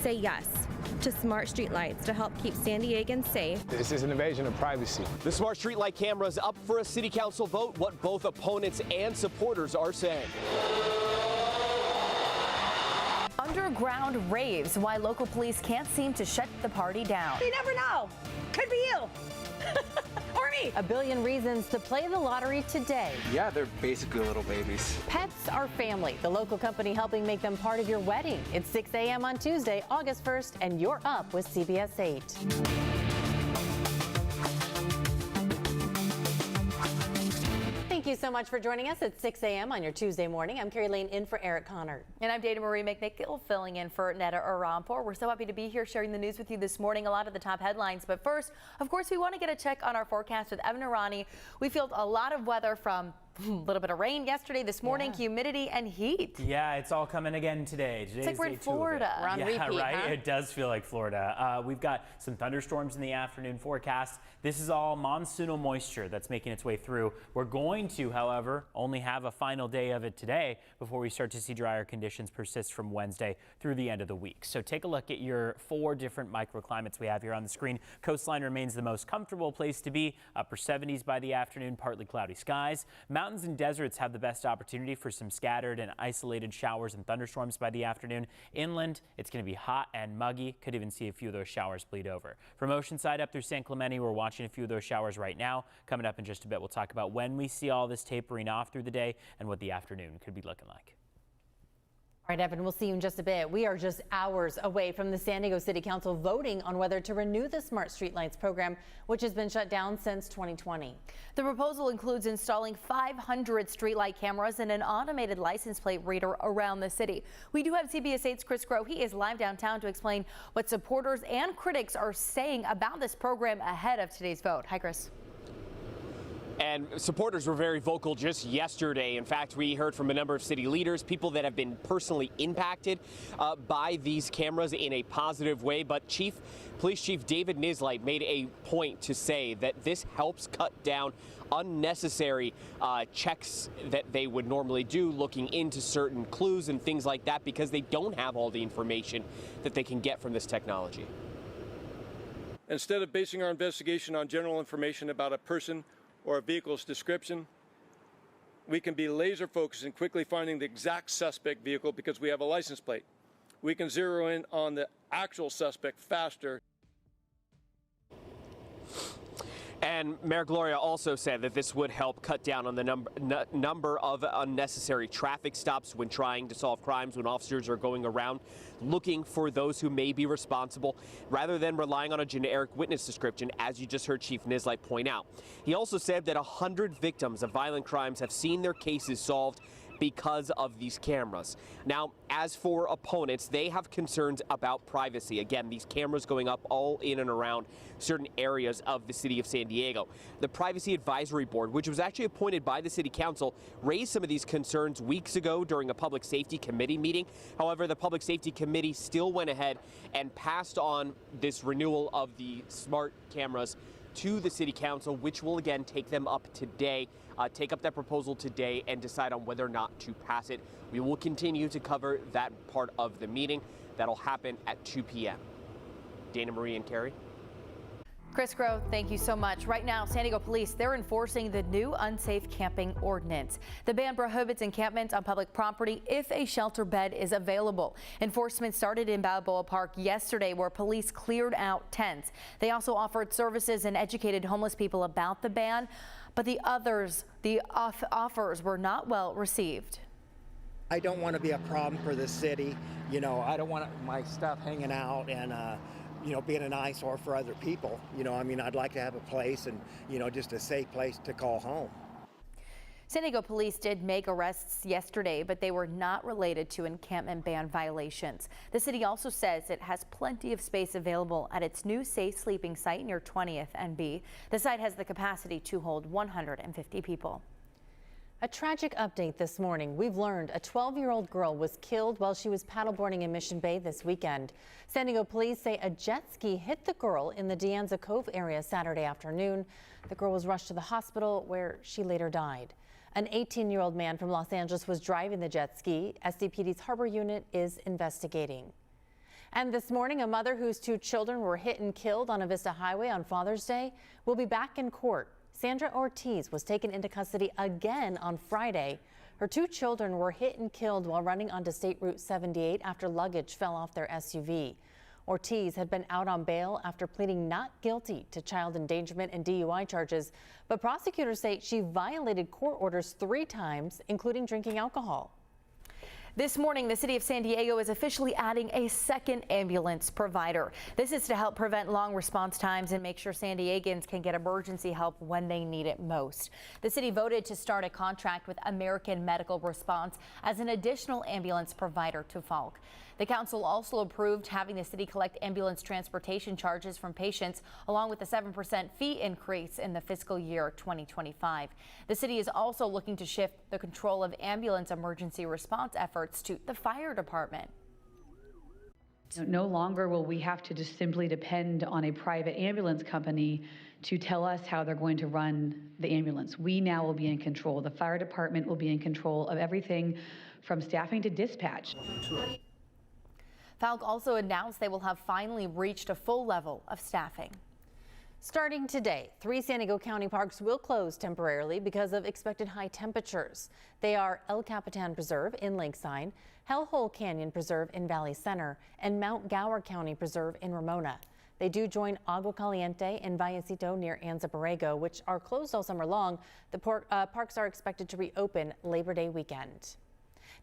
say yes to smart streetlights to help keep San Diegans safe. This is an invasion of privacy. The smart streetlight cameras up for a city council vote, what both opponents and supporters are saying. Underground raves, why local police can't seem to shut the party down. You never know. Could be you. Or me. A billion reasons to play the lottery today. Yeah, they're basically little babies. Pets are family, the local company helping make them part of your wedding. It's 6 a.m. on Tuesday, August 1st, and you're up with CBS 8. Thank you so much for joining us at 6 a.m. on your Tuesday morning. I'm Carrie Lane in for Eric Connor. And I'm Dana Marie McNichol filling in for Netta Arampur. We're so happy to be here sharing the news with you this morning. A lot of the top headlines. But first, of course, we want to get a check on our forecast with Evan Irani. We feel a lot of weather from a little bit of rain yesterday, this morning, humidity and heat. Yeah, it's all coming again today. It's like we're in Florida. We're on repeat, right? huh? It does feel like Florida. We've got some thunderstorms in the afternoon forecast. This is all monsoonal moisture that's making its way through. We're going to, however, only have a final day of it today before we start to see drier conditions persist from Wednesday through the end of the week. So take a look at your 4 different microclimates we have here on the screen. Coastline remains the most comfortable place to be. Upper 70s by the afternoon, partly cloudy skies. Mountains and deserts have the best opportunity for some scattered and isolated showers and thunderstorms by the afternoon. Inland, it's going to be hot and muggy. Could even see a few of those showers bleed over. From Oceanside up through San Clemente, we're watching a few of those showers right now. Coming up in just a bit, we'll talk about when we see all this tapering off through the day and what the afternoon could be looking like. All right, Evan, we'll see you in just a bit. We are just hours away from the San Diego City Council voting on whether to renew the Smart Streetlights program, which has been shut down since 2020. The proposal includes installing 500 streetlight cameras and an automated license plate reader around the city. We do have CBS 8's Chris Groh. He is live downtown to explain what supporters and critics are saying about this program ahead of today's vote. Hi, Chris. And supporters were very vocal just yesterday. In fact, we heard from a number of city leaders, people that have been personally impacted by these cameras in a positive way. But Police Chief David Nislight made a point to say that this helps cut down unnecessary checks that they would normally do, looking into certain clues and things like that, because they don't have all the information that they can get from this technology. Instead of basing our investigation on general information about a person or a vehicle's description, we can be laser focused in quickly finding the exact suspect vehicle because we have a license plate. We can zero in on the actual suspect faster. And Mayor Gloria also said that this would help cut down on the number of unnecessary traffic stops when trying to solve crimes, when officers are going around looking for those who may be responsible, rather than relying on a generic witness description, as you just heard Chief Nislight point out. He also said that 100 victims of violent crimes have seen their cases solved because of these cameras. Now, as for opponents, they have concerns about privacy. Again, these cameras going up all in and around certain areas of the city of San Diego. The Privacy Advisory Board, which was actually appointed by the City Council, raised some of these concerns weeks ago during a Public Safety Committee meeting. However, the Public Safety Committee still went ahead and passed on this renewal of the smart cameras to the City Council, which will again take them up today, take up that proposal today and decide on whether or not to pass it. We will continue to cover that part of the meeting. That'll happen at 2 p.m. Dana Marie and Carrie. Chris Groh, thank you so much. Right now, San Diego police, they're enforcing the new unsafe camping ordinance. The ban prohibits encampment on public property if a shelter bed is available. Enforcement started in Balboa Park yesterday, where police cleared out tents. They also offered services and educated homeless people about the ban, but the offers were not well received. I don't want to be a problem for the city. You know, I don't want my stuff hanging out and you know, being an eyesore for other people. You know, I mean, I'd like to have a place and, you know, just a safe place to call home. San Diego police did make arrests yesterday, but they were not related to encampment ban violations. The city also says it has plenty of space available at its new safe sleeping site near 20th and B. The site has the capacity to hold 150 people. A tragic update this morning. We've learned a 12-year-old girl was killed while she was paddleboarding in Mission Bay this weekend. San Diego police say a jet ski hit the girl in the De Anza Cove area Saturday afternoon. The girl was rushed to the hospital where she later died. An 18-year-old man from Los Angeles was driving the jet ski. SDPD's Harbor Unit is investigating. And this morning, a mother whose 2 children were hit and killed on a Vista highway on Father's Day will be back in court. Sandra Ortiz was taken into custody again on Friday. Her 2 children were hit and killed while running onto State Route 78 after luggage fell off their SUV. Ortiz had been out on bail after pleading not guilty to child endangerment and DUI charges, but prosecutors say she violated court orders 3 times, including drinking alcohol. This morning, the city of San Diego is officially adding a second ambulance provider. This is to help prevent long response times and make sure San Diegans can get emergency help when they need it most. The city voted to start a contract with American Medical Response as an additional ambulance provider to Falk. The council also approved having the city collect ambulance transportation charges from patients, along with a 7% fee increase in the fiscal year 2025. The city is also looking to shift the control of ambulance emergency response efforts to the fire department. No longer will we have to just simply depend on a private ambulance company to tell us how they're going to run the ambulance. We now will be in control. The fire department will be in control of everything from staffing to dispatch. Falk also announced they will have finally reached a full level of staffing. Starting today, 3 San Diego County parks will close temporarily because of expected high temperatures. They are El Capitan Preserve in Lakeside, Hellhole Canyon Preserve in Valley Center, and Mount Gower County Preserve in Ramona. They do join Agua Caliente and Vallecito near Anza Borrego, which are closed all summer long. The parks are expected to reopen Labor Day weekend.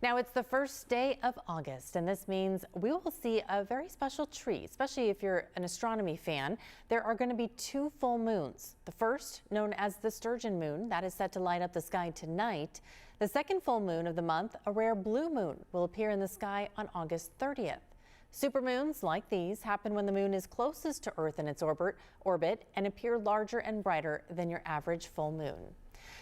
Now it's the first day of August, and this means we will see a very special tree, especially if you're an astronomy fan. There are going to be 2 full moons. The first, known as the Sturgeon moon, that is set to light up the sky tonight. The second full moon of the month, a rare blue moon, will appear in the sky on August 30th. Supermoons like these happen when the moon is closest to Earth in its orbit and appear larger and brighter than your average full moon.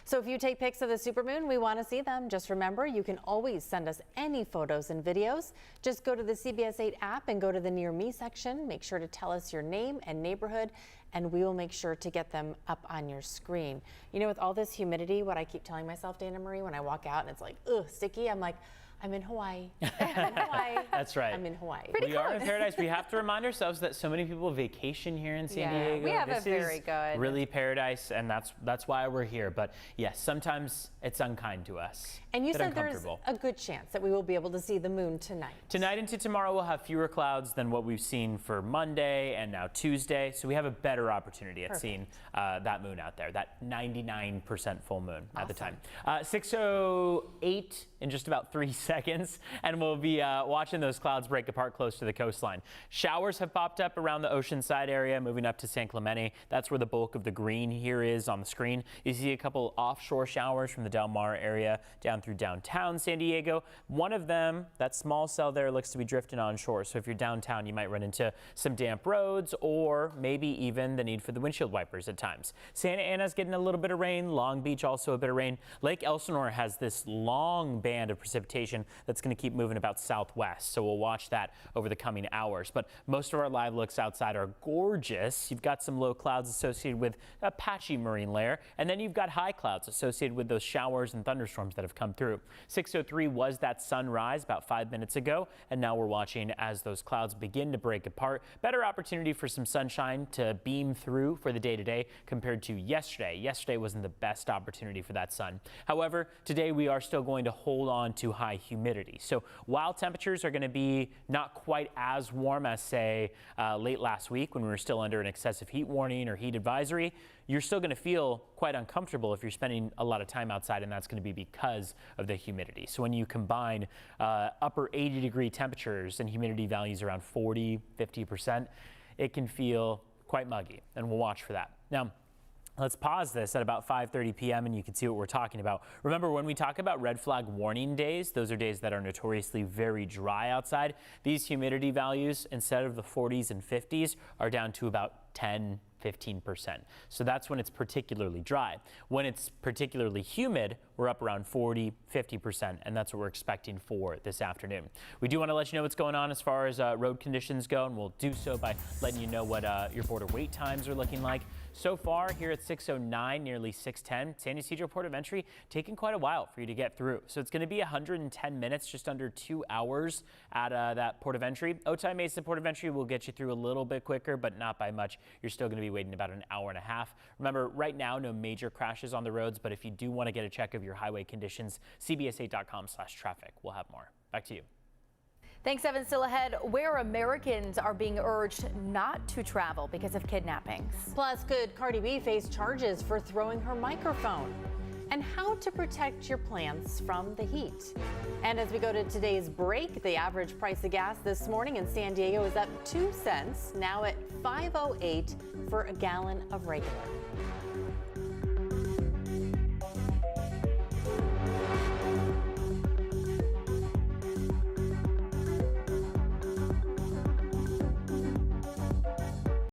So if you take pics of the supermoon, we want to see them. Just remember, you can always send us any photos and videos. Just go to the CBS 8 app and go to the Near Me section. Make sure to tell us your name and neighborhood, and we will make sure to get them up on your screen. You know, with all this humidity, what I keep telling myself, Dana Marie, when I walk out and it's like, ugh, sticky, I'm like, I'm in Hawaii. I'm in Hawaii. That's right. I'm in Hawaii. We are in paradise. We have to remind ourselves that so many people vacation here in San Diego. We have this a very is good really paradise, and that's why we're here. But yes, sometimes it's unkind to us. And you said there's a good chance that we will be able to see the moon tonight. Tonight into tomorrow, we'll have fewer clouds than what we've seen for Monday and now Tuesday. So we have a better opportunity at seeing that moon out there, that 99% full moon at the time. 6:08 in just about 3 seconds, and we'll be watching those clouds break apart close to the coastline. Showers have popped up around the Oceanside area, moving up to San Clemente. That's where the bulk of the green here is on the screen. You see a couple offshore showers from the Del Mar area down through downtown San Diego. One of them, that small cell there, looks to be drifting onshore. So if you're downtown, you might run into some damp roads or maybe even the need for the windshield wipers at times. Santa Ana's getting a little bit of rain. Long Beach also a bit of rain. Lake Elsinore has this long band of precipitation that's going to keep moving about southwest. So we'll watch that over the coming hours. But most of our live looks outside are gorgeous. You've got some low clouds associated with a patchy marine layer, and then you've got high clouds associated with those showers and thunderstorms that have come through. 6:03 was that sunrise about 5 minutes ago, and now we're watching as those clouds begin to break apart. Better opportunity for some sunshine to beam through for the day today compared to yesterday. Yesterday wasn't the best opportunity for that sun. However, today we are still going to hold on to high humidity. So while temperatures are going to be not quite as warm as, say, late last week when we were still under an excessive heat warning or heat advisory, you're still going to feel quite uncomfortable if you're spending a lot of time outside, and that's going to be because of the humidity. So when you combine upper 80-degree temperatures and humidity values around 40, 50%, it can feel quite muggy, and we'll watch for that. Now, let's pause this at about 5:30 p.m. and you can see what we're talking about. Remember, when we talk about red flag warning days, those are days that are notoriously very dry outside. These humidity values, instead of the 40s and 50s, are down to about 10-15%. So that's when it's particularly dry. When it's particularly humid, we're up around 40, 50%, and that's what we're expecting for this afternoon. We do want to let you know what's going on as far as road conditions go, and we'll do so by letting you know what your border wait times are looking like. So far here at 6:09, nearly 6:10, San Ysidro Port of Entry taking quite a while for you to get through. So it's going to be 110 minutes, just under 2 hours at that Port of Entry. Otay Mesa Port of Entry will get you through a little bit quicker, but not by much. You're still going to be waiting about an hour and a half. Remember, right now, no major crashes on the roads, but if you do want to get a check of your highway conditions, cbs8.com/traffic. We'll have more. Back to you. Thanks, Evan. Still ahead, where Americans are being urged not to travel because of kidnappings. Plus, could Cardi B face charges for throwing her microphone? And how to protect your plants from the heat. And as we go to today's break, the average price of gas this morning in San Diego is up 2 cents, now at $5.08 for a gallon of regular.